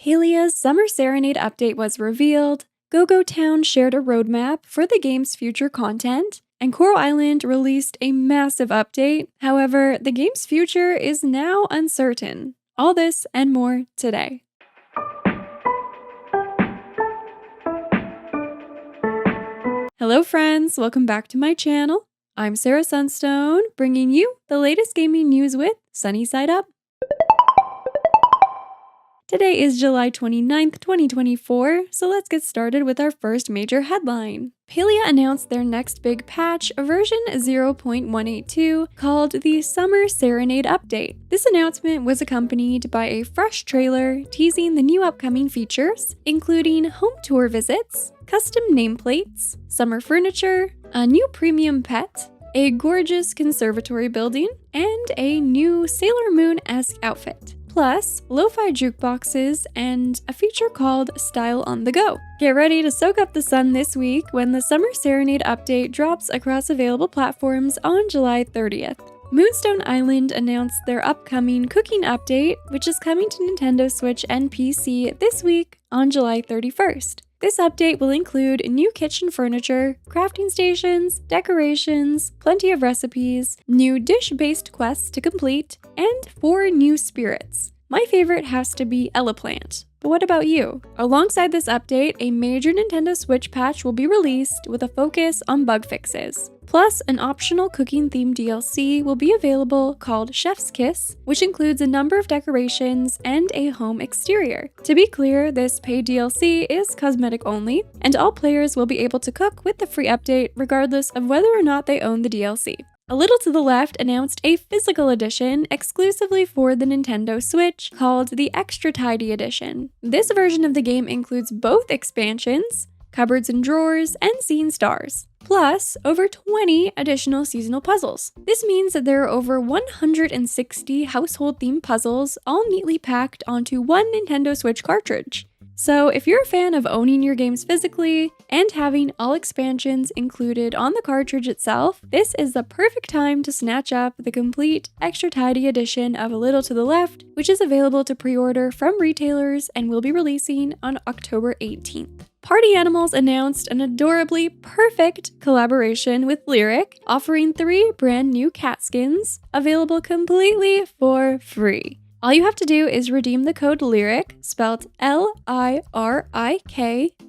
Palia's Summer Serenade update was revealed, Go-Go Town shared a roadmap for the game's future content, and Coral Island released a massive update. However, the game's future is now uncertain. All this and more today. Hello friends, welcome back to my channel. I'm Sarah Sunstone, bringing you the latest gaming news with Sunnyside Up. Today is July 29th, 2024, so let's get started with our first major headline. Palia announced their next big patch, version 0.182, called the Summer Serenade Update. This announcement was accompanied by a fresh trailer teasing the new upcoming features, including home tour visits, custom nameplates, summer furniture, a new premium pet, a gorgeous conservatory building, and a new Sailor Moon-esque outfit. Plus, lo-fi jukeboxes and a feature called Style on the Go. Get ready to soak up the sun this week when the Summer Serenade update drops across available platforms on July 30th. Moonstone Island announced their upcoming cooking update, which is coming to Nintendo Switch and PC this week on July 31st. This update will include new kitchen furniture, crafting stations, decorations, plenty of recipes, new dish-based quests to complete, and 4 new spirits. My favorite has to be Elaplant. But what about you? Alongside this update, a major Nintendo Switch patch will be released with a focus on bug fixes. Plus, an optional cooking-themed DLC will be available called Chef's Kiss, which includes a number of decorations and a home exterior. To be clear, this paid DLC is cosmetic only, and all players will be able to cook with the free update regardless of whether or not they own the DLC. A little to the left announced a physical edition exclusively for the Nintendo Switch called the Extra Tidy Edition. This version of the game includes both expansions, cupboards and drawers, and scene stars, plus over 20 additional seasonal puzzles. This means that there are over 160 household-themed puzzles, all neatly packed onto one Nintendo Switch cartridge. So if you're a fan of owning your games physically and having all expansions included on the cartridge itself, this is the perfect time to snatch up the complete Extra Tidy edition of A Little to the Left, which is available to pre-order from retailers and will be releasing on October 18th. Party Animals announced an adorably perfect collaboration with LIRIK, offering 3 brand new cat skins, available completely for free. All you have to do is redeem the code LIRIK, spelled L-I-R-I-K,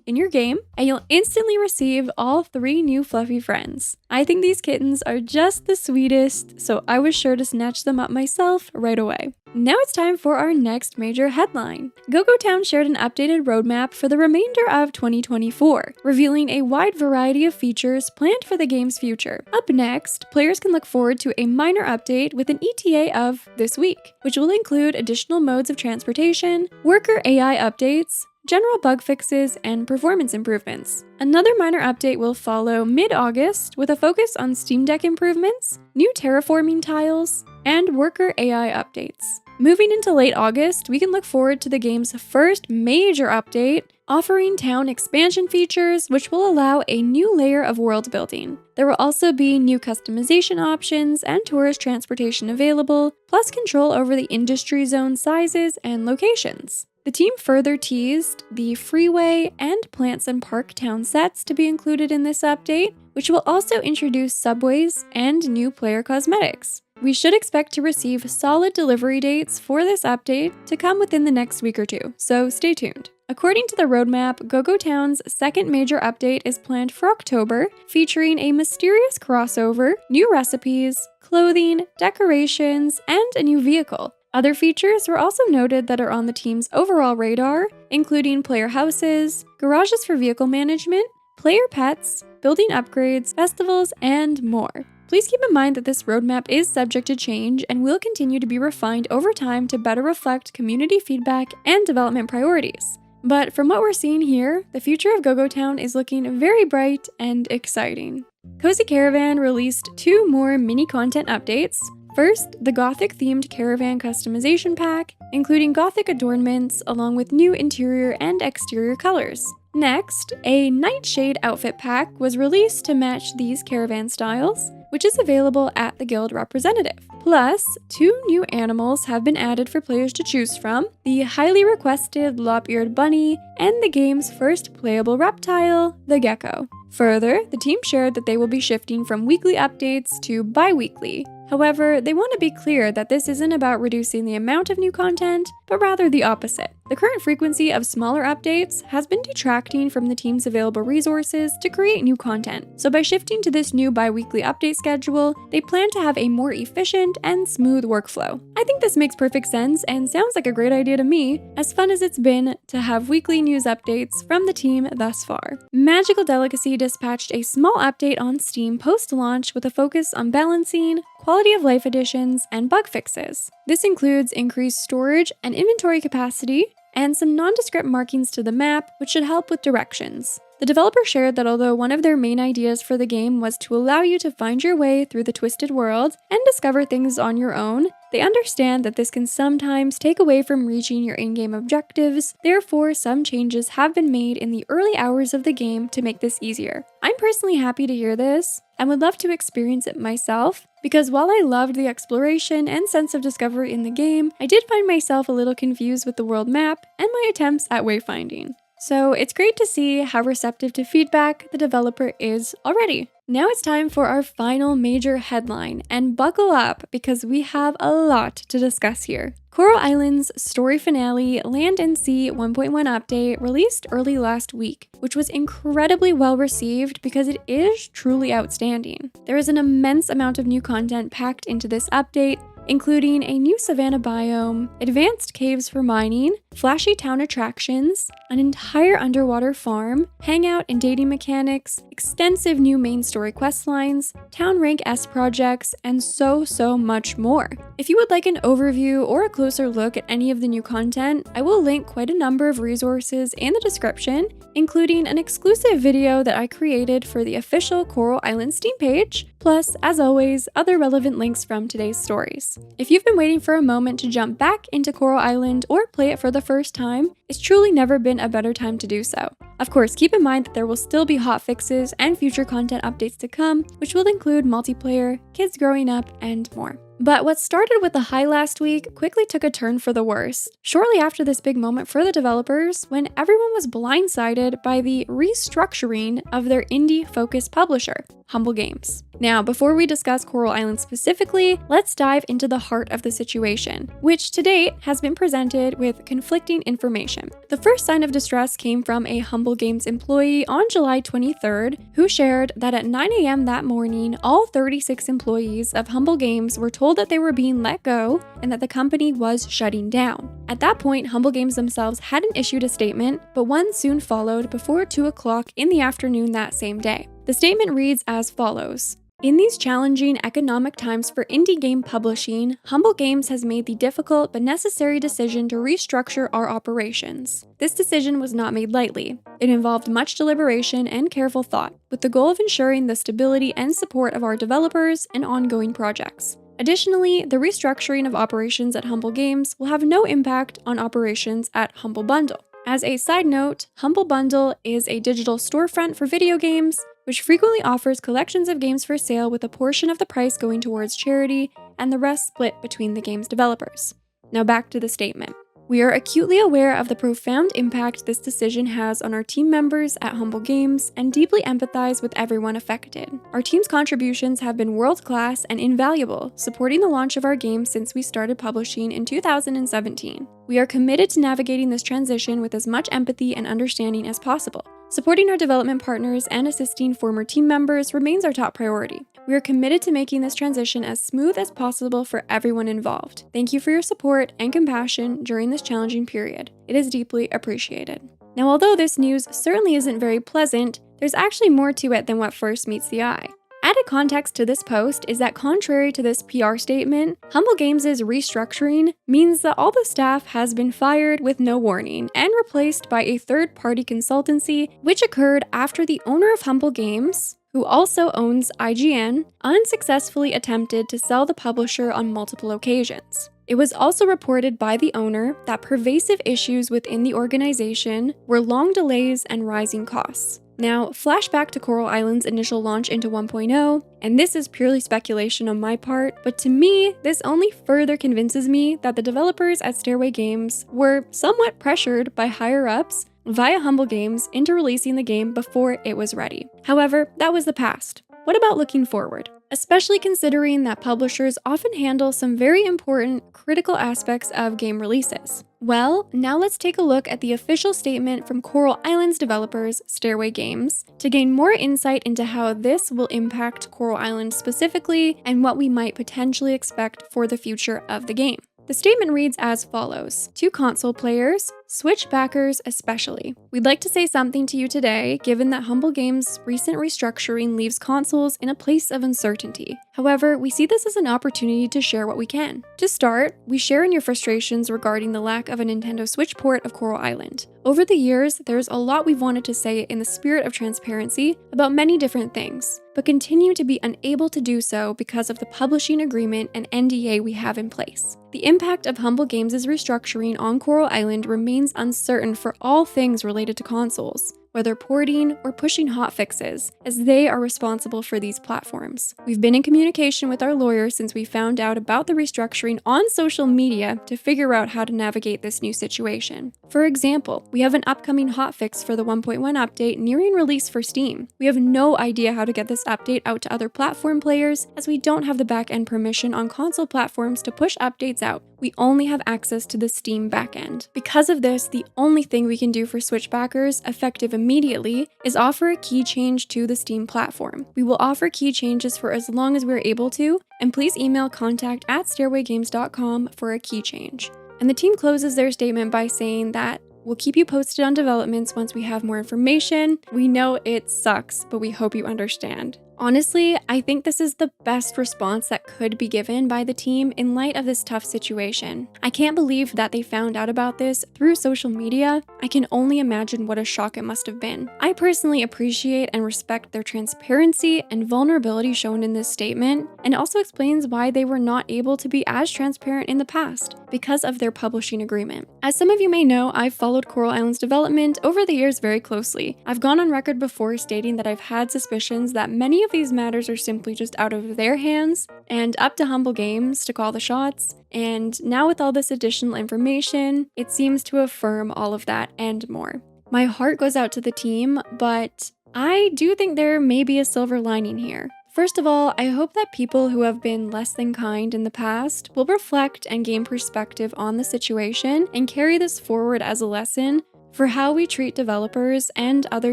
in your game, and you'll instantly receive all 3 new fluffy friends. I think these kittens are just the sweetest, so I was sure to snatch them up myself right away. Now it's time for our next major headline. Go-Go Town shared an updated roadmap for the remainder of 2024, revealing a wide variety of features planned for the game's future. Up next, players can look forward to a minor update with an ETA of this week, which will include additional modes of transportation, worker AI updates, general bug fixes, and performance improvements. Another minor update will follow mid-August with a focus on Steam Deck improvements, new terraforming tiles, and worker AI updates. Moving into late August, we can look forward to the game's first major update, offering town expansion features which will allow a new layer of world building. There will also be new customization options and tourist transportation available, plus control over the industry zone sizes and locations. The team further teased the freeway and plants and park town sets to be included in this update, which will also introduce subways and new player cosmetics. We should expect to receive solid delivery dates for this update to come within the next week or two, so stay tuned. According to the roadmap, Go-Go Town's second major update is planned for October, featuring a mysterious crossover, new recipes, clothing, decorations, and a new vehicle. Other features were also noted that are on the team's overall radar, including player houses, garages for vehicle management, player pets, building upgrades, festivals, and more. Please keep in mind that this roadmap is subject to change and will continue to be refined over time to better reflect community feedback and development priorities. But from what we're seeing here, the future of Go-Go Town is looking very bright and exciting. Cozy Caravan released 2 more mini content updates. First, the Gothic-themed Caravan customization pack, including Gothic adornments along with new interior and exterior colors. Next, a Nightshade outfit pack was released to match these Caravan styles, which is available at the guild representative. Plus, 2 new animals have been added for players to choose from, the highly requested lop-eared bunny and the game's first playable reptile, the gecko. Further, the team shared that they will be shifting from weekly updates to bi-weekly. However, they want to be clear that this isn't about reducing the amount of new content, but rather the opposite. The current frequency of smaller updates has been detracting from the team's available resources to create new content. So by shifting to this new bi-weekly update schedule, they plan to have a more efficient and smooth workflow. I think this makes perfect sense and sounds like a great idea to me, as fun as it's been to have weekly news updates from the team thus far. Magical Delicacy dispatched a small update on Steam post-launch with a focus on balancing quality of life additions, and bug fixes. This includes increased storage and inventory capacity, and some nondescript markings to the map, which should help with directions. The developer shared that although one of their main ideas for the game was to allow you to find your way through the twisted world and discover things on your own, they understand that this can sometimes take away from reaching your in-game objectives. Therefore, some changes have been made in the early hours of the game to make this easier. I'm personally happy to hear this and would love to experience it myself, because while I loved the exploration and sense of discovery in the game, I did find myself a little confused with the world map and my attempts at wayfinding. So it's great to see how receptive to feedback the developer is already. Now it's time for our final major headline, and buckle up because we have a lot to discuss here. Coral Island's story finale Land and Sea 1.1 update released early last week, which was incredibly well received because it is truly outstanding. There is an immense amount of new content packed into this update, including a new savanna biome, advanced caves for mining, flashy town attractions, an entire underwater farm, hangout and dating mechanics, extensive new main story quest lines, town rank S projects, and so much more. If you would like an overview or a closer look at any of the new content, I will link quite a number of resources in the description, including an exclusive video that I created for the official Coral Island Steam page, plus, as always, other relevant links from today's stories. If you've been waiting for a moment to jump back into Coral Island or play it for the first time, it's truly never been a better time to do so. Of course, keep in mind that there will still be hot fixes and future content updates to come, which will include multiplayer, kids growing up, and more. But what started with a high last week quickly took a turn for the worse, shortly after this big moment for the developers when everyone was blindsided by the restructuring of their indie-focused publisher, Humble Games. Now, before we discuss Coral Island specifically, let's dive into the heart of the situation, which to date has been presented with conflicting information. The first sign of distress came from a Humble Games employee on July 23rd, who shared that at 9 a.m. that morning, all 36 employees of Humble Games were told that they were being let go and that the company was shutting down. At that point, Humble Games themselves hadn't issued a statement, but one soon followed before 2 o'clock in the afternoon that same day. The statement reads as follows. In these challenging economic times for indie game publishing, Humble Games has made the difficult but necessary decision to restructure our operations. This decision was not made lightly. It involved much deliberation and careful thought, with the goal of ensuring the stability and support of our developers and ongoing projects. Additionally, the restructuring of operations at Humble Games will have no impact on operations at Humble Bundle. As a side note, Humble Bundle is a digital storefront for video games, which frequently offers collections of games for sale with a portion of the price going towards charity and the rest split between the game's developers. Now back to the statement. We are acutely aware of the profound impact this decision has on our team members at Humble Games and deeply empathize with everyone affected. Our team's contributions have been world-class and invaluable, supporting the launch of our game since we started publishing in 2017. We are committed to navigating this transition with as much empathy and understanding as possible. Supporting our development partners and assisting former team members remains our top priority. We are committed to making this transition as smooth as possible for everyone involved. Thank you for your support and compassion during this challenging period. It is deeply appreciated. Now, although this news certainly isn't very pleasant, there's actually more to it than what first meets the eye. Added context to this post is that contrary to this PR statement, Humble Games' restructuring means that all the staff has been fired with no warning and replaced by a third-party consultancy, which occurred after the owner of Humble Games, who also owns IGN, unsuccessfully attempted to sell the publisher on multiple occasions. It was also reported by the owner that pervasive issues within the organization were long delays and rising costs. Now, flashback to Coral Island's initial launch into 1.0, and this is purely speculation on my part, but to me, this only further convinces me that the developers at Stairway Games were somewhat pressured by higher-ups via Humble Games into releasing the game before it was ready. However, that was the past. What about looking forward? Especially considering that publishers often handle some very important, critical aspects of game releases. Well, now let's take a look at the official statement from Coral Island's developers, Stairway Games, to gain more insight into how this will impact Coral Island specifically and what we might potentially expect for the future of the game. The statement reads as follows: to console players, Switch backers especially. We'd like to say something to you today, given that Humble Games' recent restructuring leaves consoles in a place of uncertainty. However, we see this as an opportunity to share what we can. To start, we share in your frustrations regarding the lack of a Nintendo Switch port of Coral Island. Over the years, there's a lot we've wanted to say in the spirit of transparency about many different things, but continue to be unable to do so because of the publishing agreement and NDA we have in place. The impact of Humble Games' restructuring on Coral Island remains uncertain for all things related to consoles, whether porting or pushing hotfixes, as they are responsible for these platforms. We've been in communication with our lawyer since we found out about the restructuring on social media to figure out how to navigate this new situation. For example, we have an upcoming hotfix for the 1.1 update nearing release for Steam. We have no idea how to get this update out to other platform players, as we don't have the back-end permission on console platforms to push updates out. We only have access to the Steam backend. Because of this, the only thing we can do for Switch backers, effective immediately, is offer a key change to the Steam platform. We will offer key changes for as long as we're able to, and please email contact@stairwaygames.com for a key change. And the team closes their statement by saying that we'll keep you posted on developments once we have more information. We know it sucks, but we hope you understand. Honestly, I think this is the best response that could be given by the team in light of this tough situation. I can't believe that they found out about this through social media. I can only imagine what a shock it must have been. I personally appreciate and respect their transparency and vulnerability shown in this statement, and also explains why they were not able to be as transparent in the past because of their publishing agreement. As some of you may know, I've followed Coral Island's development over the years very closely. I've gone on record before stating that I've had suspicions that many of these matters are simply just out of their hands and up to Humble Games to call the shots. And now with all this additional information, it seems to affirm all of that and more. My heart goes out to the team, but I do think there may be a silver lining here. First of all, I hope that people who have been less than kind in the past will reflect and gain perspective on the situation and carry this forward as a lesson for how we treat developers and other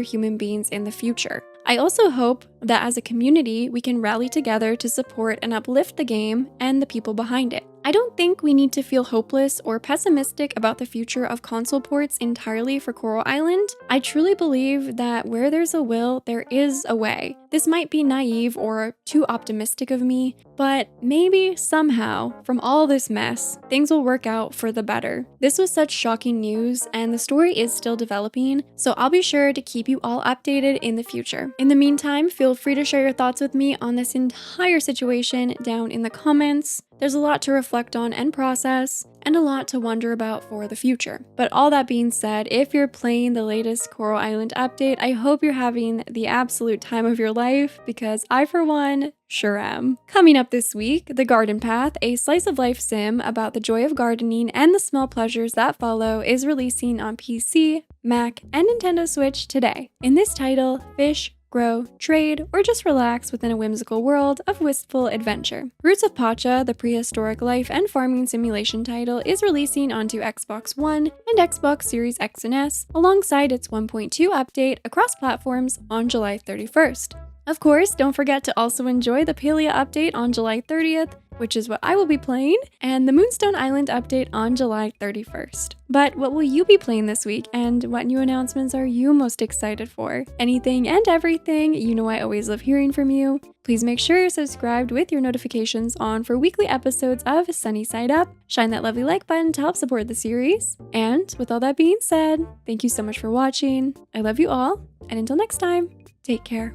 human beings in the future. I also hope that as a community, we can rally together to support and uplift the game and the people behind it. I don't think we need to feel hopeless or pessimistic about the future of console ports entirely for Coral Island. I truly believe that where there's a will, there is a way. This might be naive or too optimistic of me, but maybe somehow, from all this mess, things will work out for the better. This was such shocking news, and the story is still developing, so I'll be sure to keep you all updated in the future. In the meantime, feel free to share your thoughts with me on this entire situation down in the comments. There's a lot to reflect on and process, and a lot to wonder about for the future. But all that being said, if you're playing the latest Coral Island update, I hope you're having the absolute time of your life, because I, for one, sure am. Coming up this week, The Garden Path, a slice of life sim about the joy of gardening and the small pleasures that follow, is releasing on PC, Mac, and Nintendo Switch today. In this title, fish, grow, trade, or just relax within a whimsical world of wistful adventure. Roots of Pacha, the prehistoric life and farming simulation title, is releasing onto Xbox One and Xbox Series X and S, alongside its 1.2 update across platforms on July 31st. Of course, don't forget to also enjoy the Palia update on July 30th, which is what I will be playing, and the Moonstone Island update on July 31st. But what will you be playing this week, and what new announcements are you most excited for? Anything and everything, you know I always love hearing from you. Please make sure you're subscribed with your notifications on for weekly episodes of Sunnyside Up. Shine that lovely like button to help support the series. And with all that being said, thank you so much for watching. I love you all, and until next time, take care.